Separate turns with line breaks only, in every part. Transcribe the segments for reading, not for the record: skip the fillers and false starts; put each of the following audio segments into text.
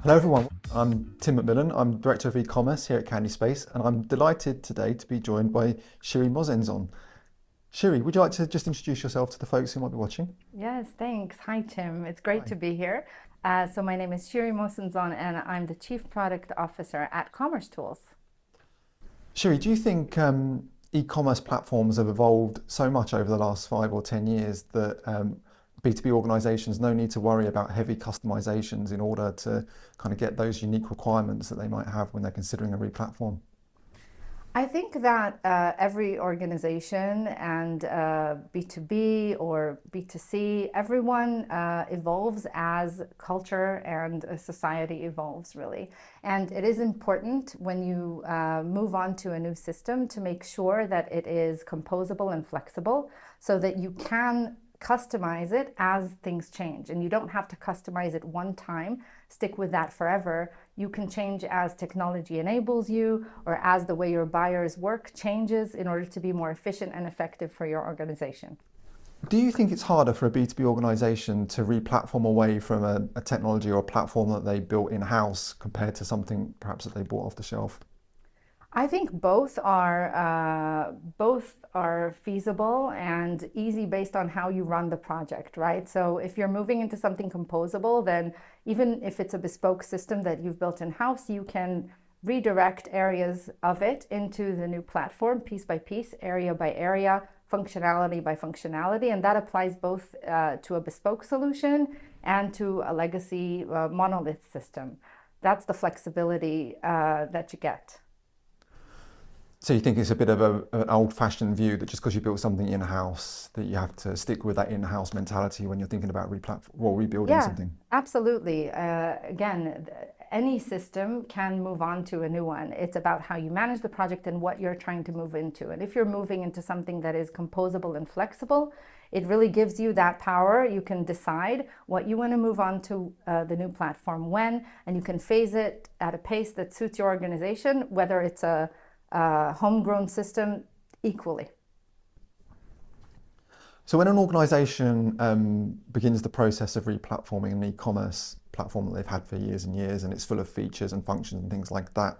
Hello everyone, I'm Tim McMillen, I'm Director of eCommerce here at Candyspace, and I'm delighted today to be joined by Shiri Mosenzon. Shiri, would you like to just introduce yourself to the folks who might be watching?
Yes, thanks. Hi, Tim. It's great
Hi.
to be here. So my name is Shiri Mosenzon, and I'm the Chief Product Officer at commercetools.
Shiri, do you think e-commerce platforms have evolved so much over the last 5 or 10 years that B2B organizations no need to worry about heavy customizations in order to kind of get those unique requirements that they might have when they're considering a replatform?
I think that every organization and B2B or B2C, everyone evolves as culture and society evolves, really. And it is important when you move on to a new system to make sure that it is composable and flexible so that you can customize it as things change. And you don't have to customize it one time, stick with that forever. You can change as technology enables you or as the way your buyers work changes in order to be more efficient and effective for your organization.
Do you think it's harder for a B2B organization to re-platform away from a technology or a platform that they built in-house compared to something perhaps that they bought off the shelf?
I think both are feasible and easy based on how you run the project, right? So if you're moving into something composable, then even if it's a bespoke system that you've built in-house, you can redirect areas of it into the new platform, piece by piece, area by area, functionality by functionality, and that applies both to a bespoke solution and to a legacy monolith system. That's the flexibility that you get.
So you think it's a bit of an old-fashioned view that just because you built something in-house, that you have to stick with that in-house mentality when you're thinking about rebuilding
Yeah,
something?
absolutely. Again, any system can move on to a new one. It's about how you manage the project and what you're trying to move into. And if you're moving into something that is composable and flexible, it really gives you that power. You can decide what you want to move on to the new platform when, and you can phase it at a pace that suits your organization, whether it's a homegrown system equally.
So when an organization begins the process of replatforming an e-commerce platform that they've had for years and years, and it's full of features and functions and things like that,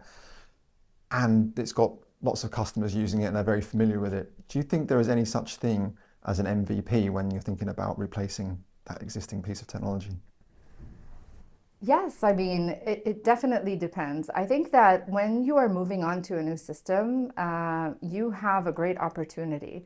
and it's got lots of customers using it and they're very familiar with it, do you think there is any such thing as an MVP when you're thinking about replacing that existing piece of technology?
Yes, I mean, it definitely depends. I think that when you are moving on to a new system, you have a great opportunity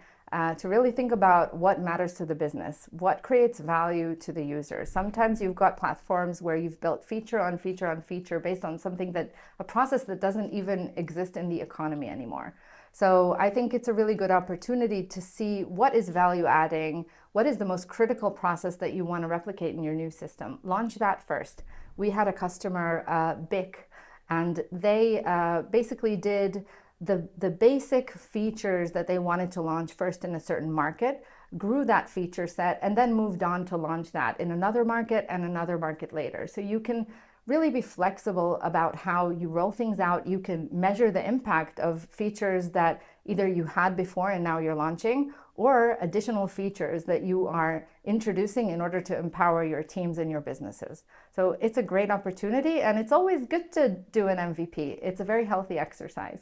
to really think about what matters to the business, what creates value to the user. Sometimes you've got platforms where you've built feature on feature on feature based on something that, a process that doesn't even exist in the economy anymore. So I think it's a really good opportunity to see what is value adding, what is the most critical process that you want to replicate in your new system. Launch that first. We had a customer, BIC, and they basically did the basic features that they wanted to launch first in a certain market, grew that feature set, and then moved on to launch that in another market and another market later. So you can really be flexible about how you roll things out. You can measure the impact of features that either you had before and now you're launching, or additional features that you are introducing in order to empower your teams and your businesses. So it's a great opportunity, and it's always good to do an MVP. It's a very healthy exercise.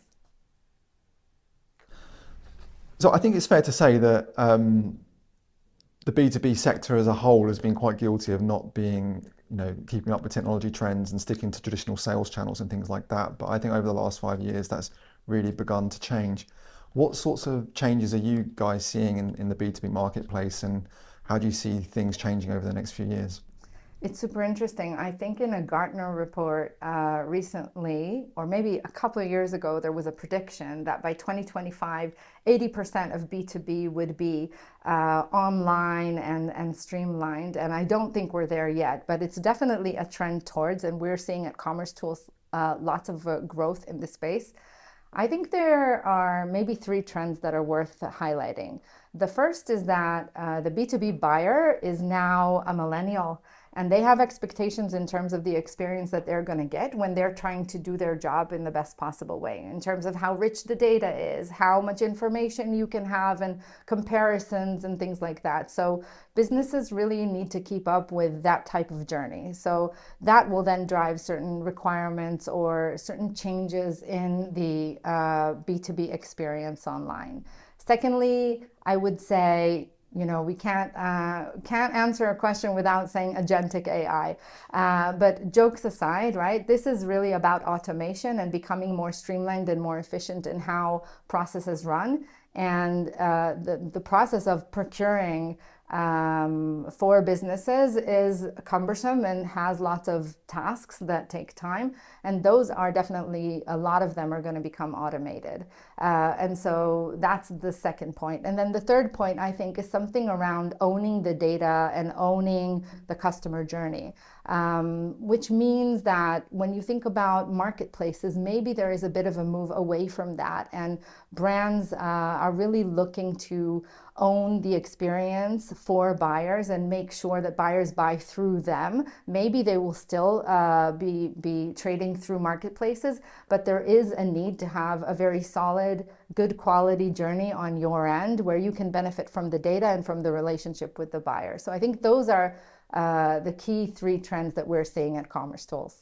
So I think it's fair to say that the B2B sector as a whole has been quite guilty of not being, keeping up with technology trends and sticking to traditional sales channels and things like that. But I think over the last 5 years, that's really begun to change. What sorts of changes are you guys seeing in the B2B marketplace, and how do you see things changing over the next few years?
It's super interesting. I think in a Gartner report recently, or maybe a couple of years ago, there was a prediction that by 2025, 80% of B2B would be online and streamlined. And I don't think we're there yet, but it's definitely a trend towards, and we're seeing at commercetools lots of growth in the space. I think there are maybe three trends that are worth highlighting. The first is that the B2B buyer is now a millennial, And they have expectations in terms of the experience that they're going to get when they're trying to do their job in the best possible way, in terms of how rich the data is, how much information you can have, and comparisons and things like that. So businesses really need to keep up with that type of journey. So that will then drive certain requirements or certain changes in the B2B experience online. Secondly, I would say, we can't answer a question without saying agentic AI. But jokes aside, right? This is really about automation and becoming more streamlined and more efficient in how processes run. And the process of procuring for businesses is cumbersome and has lots of tasks that take time. And those are definitely, a lot of them are going to become automated. And so that's the second point. And then the third point, I think, is something around owning the data and owning the customer journey, which means that when you think about marketplaces, maybe there is a bit of a move away from that. And brands are really looking to own the experience for buyers and make sure that buyers buy through them. Maybe they will still be trading through marketplaces, but there is a need to have a very solid, good quality journey on your end where you can benefit from the data and from the relationship with the buyer. So I think those are the key three trends that we're seeing at commercetools.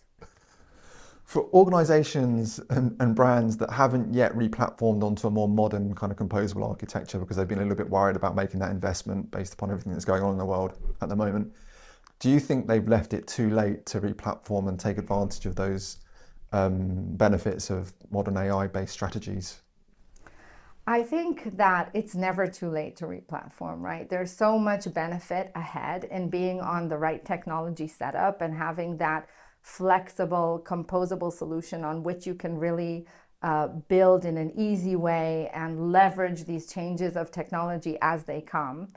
For organizations and brands that haven't yet replatformed onto a more modern kind of composable architecture because they've been a little bit worried about making that investment based upon everything that's going on in the world at the moment, do you think they've left it too late to replatform and take advantage of those benefits of modern AI-based strategies?
I think that it's never too late to replatform, right? There's so much benefit ahead in being on the right technology setup and having that flexible, composable solution on which you can really build in an easy way and leverage these changes of technology as they come.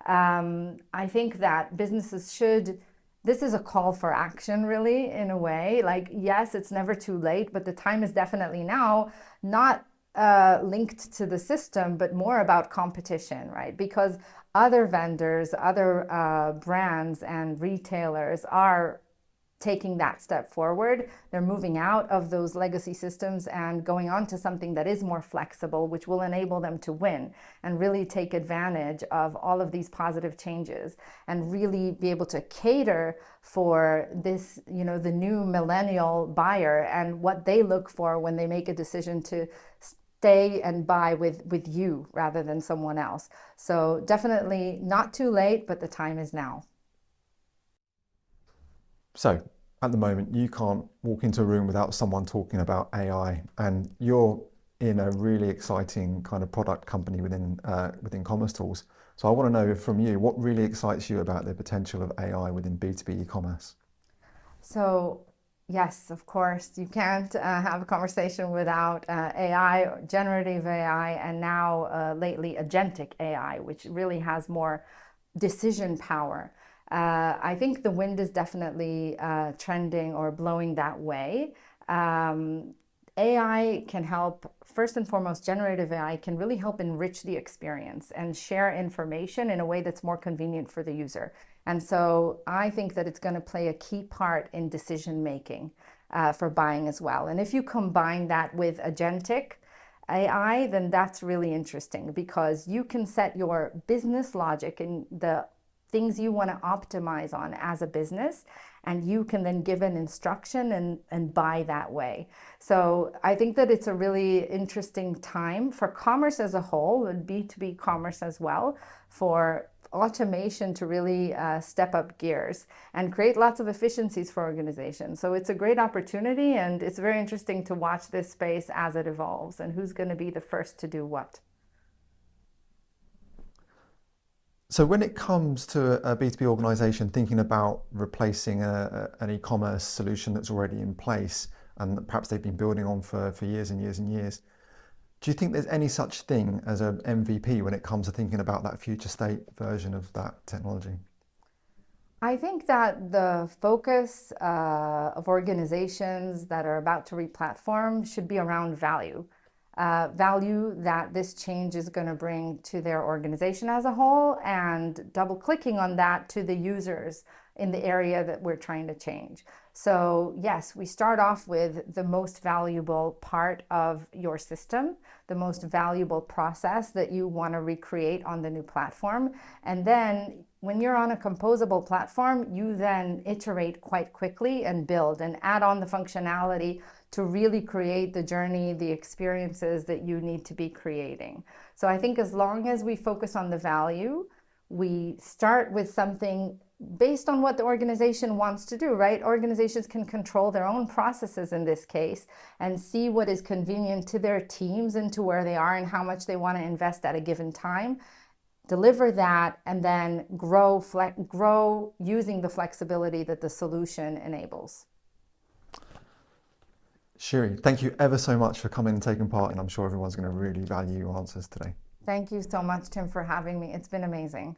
I think that businesses should, this is a call for action really, in a way. Like, yes, it's never too late, but the time is definitely now, not linked to the system, but more about competition, right? Because other vendors, other brands and retailers are taking that step forward. They're moving out of those legacy systems and going on to something that is more flexible, which will enable them to win and really take advantage of all of these positive changes and really be able to cater for this, the new millennial buyer and what they look for when they make a decision to stay and buy with you rather than someone else. So definitely not too late, but the time is now.
So at the moment, you can't walk into a room without someone talking about AI, and you're in a really exciting kind of product company within commercetools. So I want to know from you, what really excites you about the potential of AI within B2B e-commerce?
So yes, of course, you can't have a conversation without AI, generative AI, and now lately agentic AI, which really has more decision power. I think the wind is definitely trending or blowing that way. AI can help, first and foremost, generative AI can really help enrich the experience and share information in a way that's more convenient for the user. And so I think that it's going to play a key part in decision making for buying as well. And if you combine that with agentic AI, then that's really interesting because you can set your business logic and the things you want to optimize on as a business, and you can then give an instruction and buy that way. So I think that it's a really interesting time for commerce as a whole, and B2B commerce as well, for automation to really step up gears and create lots of efficiencies for organizations. So it's a great opportunity, and it's very interesting to watch this space as it evolves and who's going to be the first to do what.
So when it comes to a B2B organization thinking about replacing an e-commerce solution that's already in place and perhaps they've been building on for years and years and years, do you think there's any such thing as an MVP when it comes to thinking about that future state version of that technology?
I think that the focus of organizations that are about to replatform should be around value. value that this change is going to bring to their organization as a whole, and double clicking on that to the users in the area that we're trying to change. So yes, we start off with the most valuable part of your system, the most valuable process that you want to recreate on the new platform. And then when you're on a composable platform, you then iterate quite quickly and build and add on the functionality to really create the journey, the experiences that you need to be creating. So I think as long as we focus on the value, we start with something based on what the organization wants to do, right? Organizations can control their own processes in this case and see what is convenient to their teams and to where they are and how much they want to invest at a given time. Deliver that and then grow using the flexibility that the solution enables.
Shiri, thank you ever so much for coming and taking part, and I'm sure everyone's going to really value your answers today.
Thank you so much, Tim, for having me. It's been amazing.